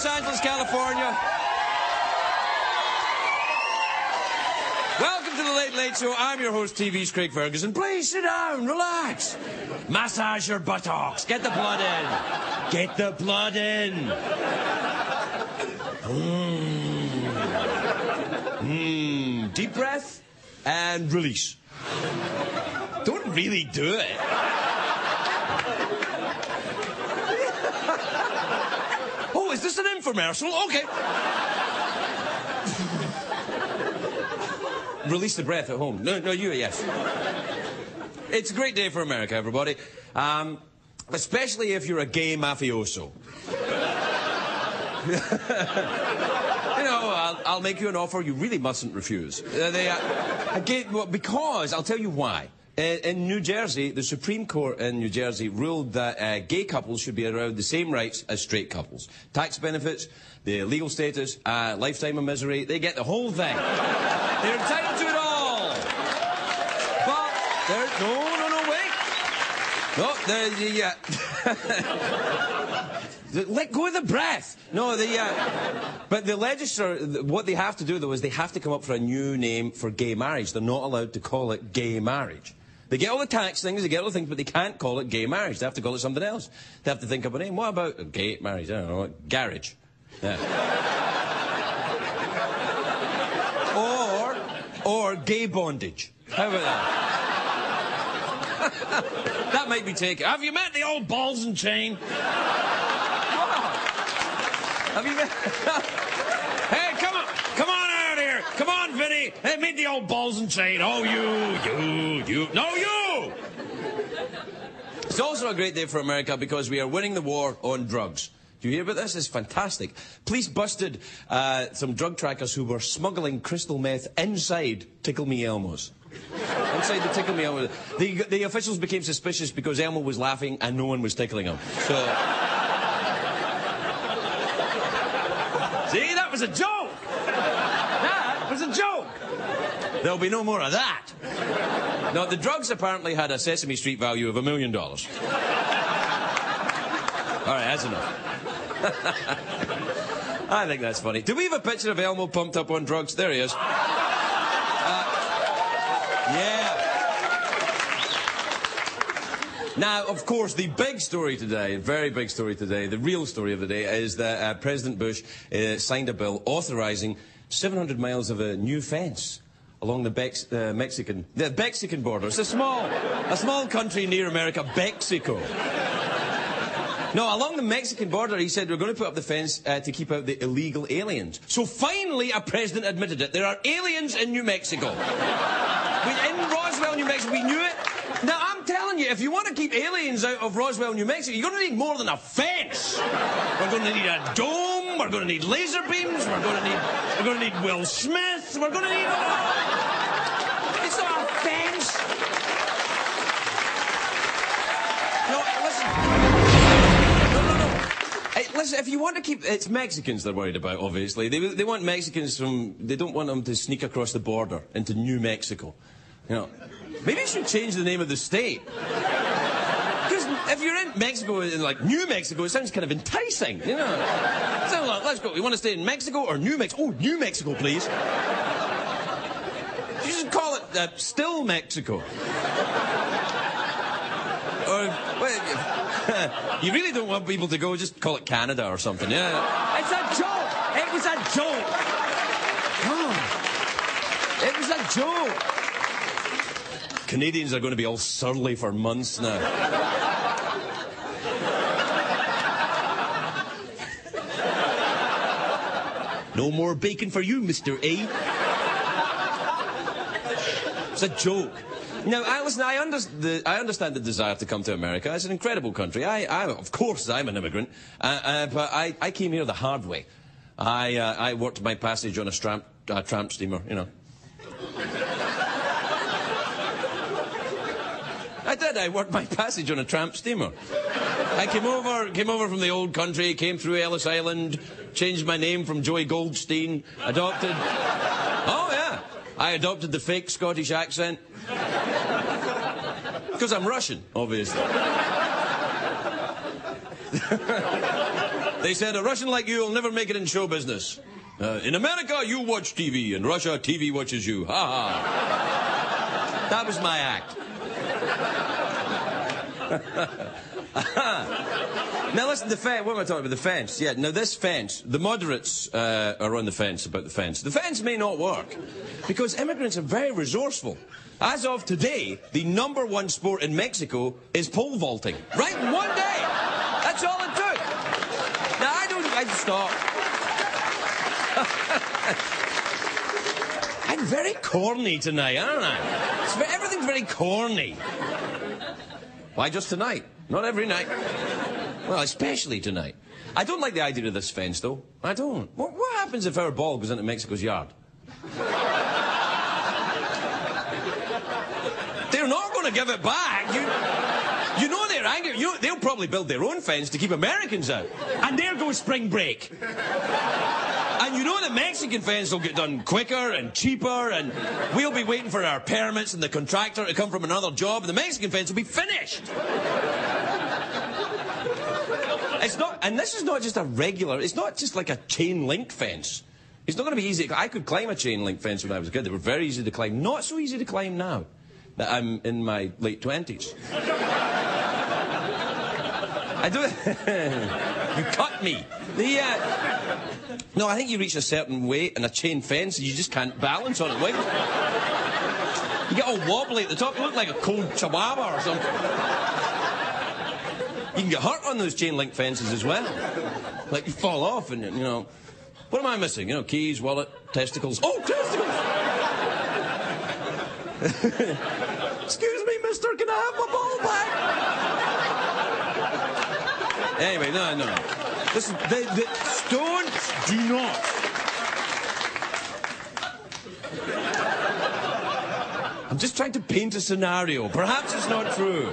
Los Angeles, California. Welcome to the Late Late Show. I'm your host, TV's Craig Ferguson. Please sit down, relax. Massage your buttocks. Get the blood in. Get the blood in. Deep breath and release. Don't really do it. Oh, is this an infomercial? Okay. Release the breath at home. No, you, yes. It's a great day for America, everybody. Especially if you're a gay mafioso. You know, I'll make you an offer you really mustn't refuse. Because, I'll tell you why. In New Jersey, the Supreme Court in New Jersey ruled that gay couples should be allowed the same rights as straight couples. Tax benefits, the legal status, lifetime of misery, they get the whole thing. They're entitled to it all. But let go of the breath. No, but the legislature, what they have to do, though, is they have to come up for a new name for gay marriage. They're not allowed to call it gay marriage. They get all the tax things, they get all the things, but they can't call it gay marriage. They have to call it something else. They have to think of a name. What about gay marriage? I don't know. Garage. Yeah. Or gay bondage. How about that? That might be taken. Have you met the old balls and chain? Have you met... Hey, come on out here. Come on, Vinny. Hey, meet the old balls and chain. Oh, you. No, you. It's also a great day for America because we are winning the war on drugs. Do you hear about this? It's fantastic. Police busted some drug trackers who were smuggling crystal meth inside Tickle Me Elmo's. Inside the Tickle Me Elmo. The officials became suspicious because Elmo was laughing and no one was tickling him. So... See, that was a joke! That was a joke! There'll be no more of that. No, the drugs apparently had a Sesame Street value of $1 million. All right, that's enough. I think that's funny. Do we have a picture of Elmo pumped up on drugs? There he is. Yeah. Now, of course, the big story today, very big story today, the real story of the day is that President Bush signed a bill authorizing 700 miles of a new fence along the Mexican border. It's a small country near America, Mexico. No, along the Mexican border, he said, we're going to put up the fence to keep out the illegal aliens. So finally, a president admitted it. There are aliens in New Mexico. In Roswell, New Mexico, we knew it. Now, I'm telling you, if you want to keep aliens out of Roswell, New Mexico, you're going to need more than a fence. We're going to need a dome. We're going to need laser beams. We're going to need Will Smith. We're going to need... It's not a fence. No, listen. Hey, listen, if you want to keep... It's Mexicans they're worried about, obviously. They want Mexicans from... They don't want them to sneak across the border into New Mexico. You know, maybe you should change the name of the state. Because if you're in Mexico, in like New Mexico, it sounds kind of enticing, you know. So let's go. You want to stay in Mexico or New Mexico? Oh, New Mexico, please. You should call it Still Mexico. Or, well, you really don't want people to go, just call it Canada or something, yeah. It's a joke! It was a joke! Oh, it was a joke! Canadians are going to be all surly for months now. No more bacon for you, Mr. A. It's a joke. Now, listen, I understand the desire to come to America. It's an incredible country. Of course, I'm an immigrant, but I came here the hard way. I worked my passage on a tramp steamer, you know. I did. I worked my passage on a tramp steamer. I came over from the old country, came through Ellis Island, changed my name from Joey Goldstein, adopted... Oh, yeah. I adopted the fake Scottish accent. Because I'm Russian, obviously. They said, a Russian like you will never make it in show business. In America, you watch TV. In Russia, TV watches you. Ha ha. That was my act. Now listen, the fence. What am I talking about? The fence. Yeah, now this fence, the moderates are on the fence about the fence. The fence may not work because immigrants are very resourceful. As of today, the #1 sport in Mexico is pole vaulting. Right? In one day. That's all it took. Now I stop. I'm very corny tonight, aren't I? Everything's very corny. Why just tonight? Not every night. Well, especially tonight. I don't like the idea of this fence, though. I don't. What happens if our ball goes into Mexico's yard? They're not going to give it back. You know they're angry. They'll probably build their own fence to keep Americans out. And there goes spring break. And you know the Mexican fence will get done quicker and cheaper, and we'll be waiting for our permits and the contractor to come from another job, and the Mexican fence will be finished. It's not, and this is not just a regular, it's not just like a chain link fence. It's not going to be easy. I could climb a chain link fence when I was a kid. They were very easy to climb. Not so easy to climb now that I'm in my late 20s. I do. You cut me. No, I think you reach a certain weight in a chain fence and you just can't balance on it. Wait. You get all wobbly at the top. You look like a cold chihuahua or something. You can get hurt on those chain link fences as well. Like you fall off and, you know, what am I missing? You know, keys, wallet, testicles. Oh, testicles! Excuse me, mister, can I have my ball back? Anyway, no. Listen, the stones do not. I'm just trying to paint a scenario. Perhaps it's not true.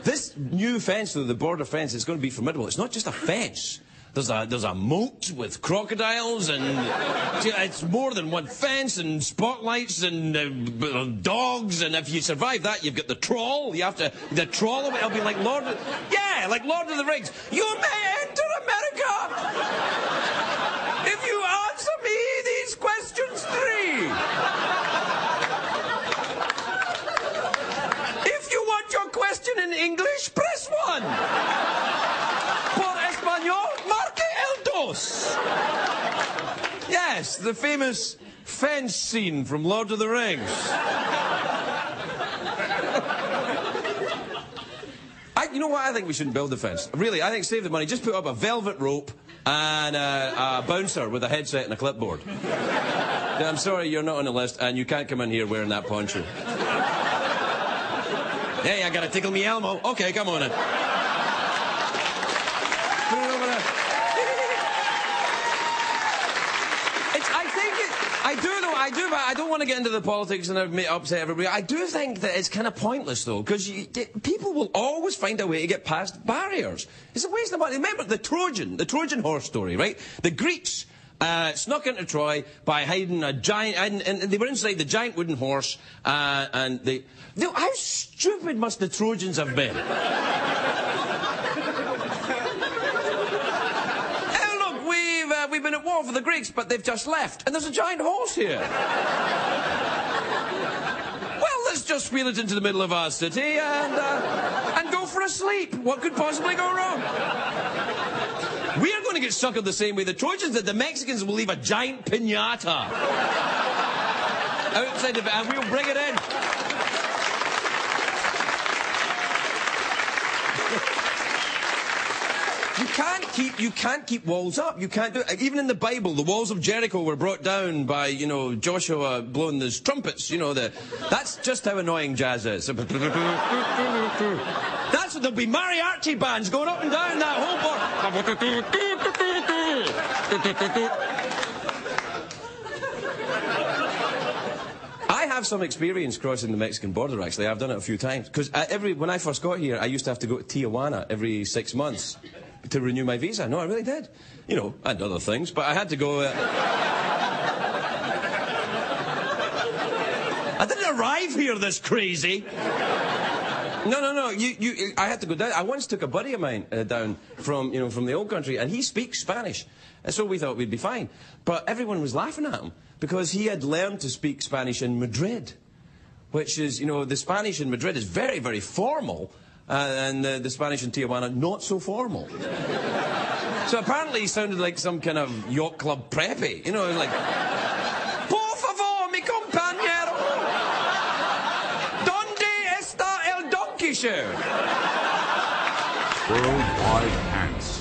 This new fence, though, the border fence, is going to be formidable. It's not just a fence. There's a moat with crocodiles, and it's more than one fence, and spotlights, and dogs, and if you survive that, you've got the trawl. You have to, the trawl, it'll be like Lord of the Rings. You may enter America if you answer me these questions 3. If you want your question in English, press 1. Por español, marque el 2. Yes, the famous fence scene from Lord of the Rings. You know what? I think we shouldn't build the fence. Really, I think save the money. Just put up a velvet rope and a bouncer with a headset and a clipboard. I'm sorry, you're not on the list, and you can't come in here wearing that poncho. Hey, I gotta tickle me Elmo. Okay, come on in. Put it over there. I do, but I don't want to get into the politics and upset everybody. I do think that it's kind of pointless, though, because people will always find a way to get past barriers. It's a waste of money. Remember the Trojan horse story, right? The Greeks snuck into Troy by hiding a giant, and they were inside the giant wooden horse, and how stupid must the Trojans have been? We've been at war for the Greeks, but they've just left, and there's a giant horse here. Well, let's just wheel it into the middle of our city and go for a sleep. What could possibly go wrong? We're going to get suckered the same way the Trojans did. The Mexicans will leave a giant piñata outside of it, and we'll bring it in. You can't keep walls up. You can't do it. Even in the Bible, the walls of Jericho were brought down by, you know, Joshua blowing those trumpets. You know, that's just how annoying jazz is. That's what there'll be mariachi bands going up and down that whole board. I have some experience crossing the Mexican border, actually. I've done it a few times. Because when I first got here, I used to have to go to Tijuana every 6 months to renew my visa. No, I really did. You know, and other things, but I had to go... I didn't arrive here this crazy. No. I had to go down. I once took a buddy of mine down from the old country, and he speaks Spanish. And so we thought we'd be fine. But everyone was laughing at him because he had learned to speak Spanish in Madrid, which is, the Spanish in Madrid is very, very formal, and the Spanish in Tijuana not so formal. So apparently he sounded like some kind of yacht club preppy, like, por favor, mi compañero, ¿dónde está el donkey show? Worldwide Ants.